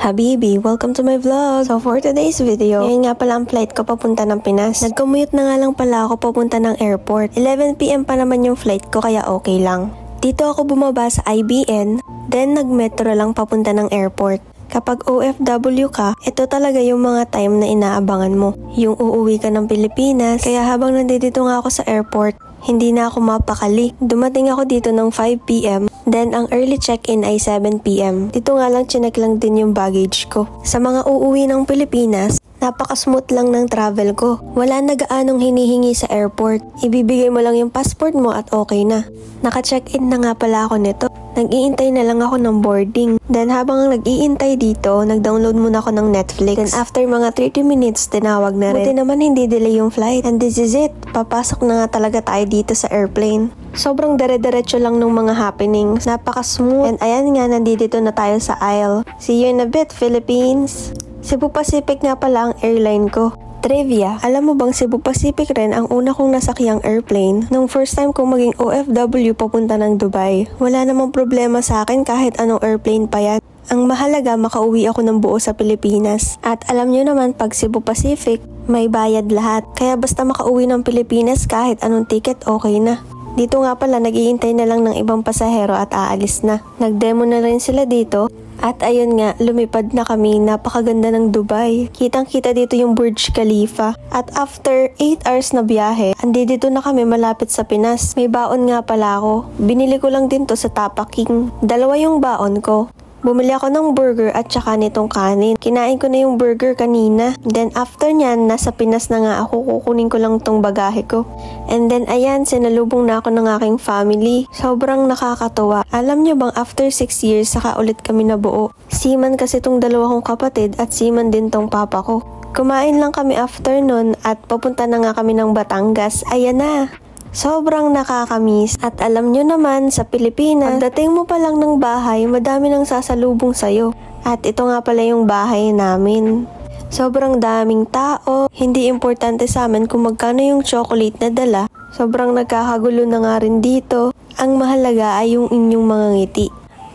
Habibi, welcome to my vlog! So for today's video, ngayon nga pala ang flight ko papunta ng Pinas. Nag-commute na nga lang pala ako papunta ng airport. 11 PM pa naman yung flight ko kaya okay lang. Dito ako bumaba sa IBN, then nag-metro lang papunta ng airport. Kapag OFW ka, ito talaga yung mga time na inaabangan mo. Yung uuwi ka ng Pilipinas, kaya habang nandito nga ako sa airport, hindi na ako mapakali. Dumating ako dito ng 5 PM, then ang early check-in ay 7 PM. Dito nga lang chinek lang din yung baggage ko. Sa mga uuwi ng Pilipinas, napaka-smooth lang ng travel ko. Wala na gaanong hinihingi sa airport. Ibibigay mo lang yung passport mo at okay na. Naka-check-in na nga pala ako nito. Nag-iintay na lang ako ng boarding. Then habang nag-iintay dito, nag-download muna ako ng Netflix. Then after mga 30 minutes, tinawag na rin. Buti naman hindi delay yung flight. And this is it. Papasok na nga talaga tayo dito sa airplane. Sobrang dire-diretso lang ng mga happenings. Napaka-smooth. And ayan nga, nandito na tayo sa aisle. See you in a bit, Philippines! Cebu Pacific nga pala ang airline ko. Trivia, alam mo bang Cebu Pacific rin ang una kong nasakyang airplane? Nung first time kong maging OFW papunta ng Dubai, wala namang problema sa akin kahit anong airplane pa yan. Ang mahalaga makauwi ako ng buo sa Pilipinas. At alam nyo naman pag Cebu Pacific, may bayad lahat. Kaya basta makauwi ng Pilipinas kahit anong ticket okay na. Dito nga pala nag-iintay na lang ng ibang pasahero at aalis na. Nag-demo na rin sila dito. At ayun nga, lumipad na kami. Napakaganda ng Dubai. Kitang-kita dito yung Burj Khalifa. At after 8 hours na biyahe, andito na kami malapit sa Pinas. May baon nga pala ako. Binili ko lang din to sa Tapa King. 2 yung baon ko. Bumili ako ng burger at saka nitong kanin. Kinain ko na yung burger kanina. Then after nyan, nasa Pinas na nga ako. Kukunin ko lang tong bagahe ko. And then ayan, sinalubong na ako ng aking family. Sobrang nakakatuwa. Alam nyo bang after 6 years, saka ulit kami nabuo. Seaman kasi tong 2 kong kapatid at seaman din tong papa ko. Kumain lang kami after nun at papunta na nga kami ng Batangas. Ayan na! Sobrang nakakamiss. At alam nyo naman, sa Pilipinas, pagdating mo pa lang ng bahay, madami nang sasalubong sa'yo. At ito nga pala yung bahay namin. Sobrang daming tao. Hindi importante sa amin kung magkano yung chocolate na dala. Sobrang nagkakagulo na nga rin dito. Ang mahalaga ay yung inyong mga ngiti.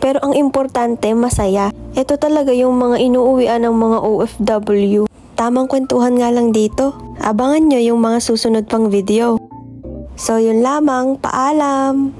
Pero ang importante, masaya. Ito talaga yung mga inuuwian ng mga OFW. Tamang kwentuhan nga lang dito. Abangan nyo yung mga susunod pang video. So yun lamang, paalam!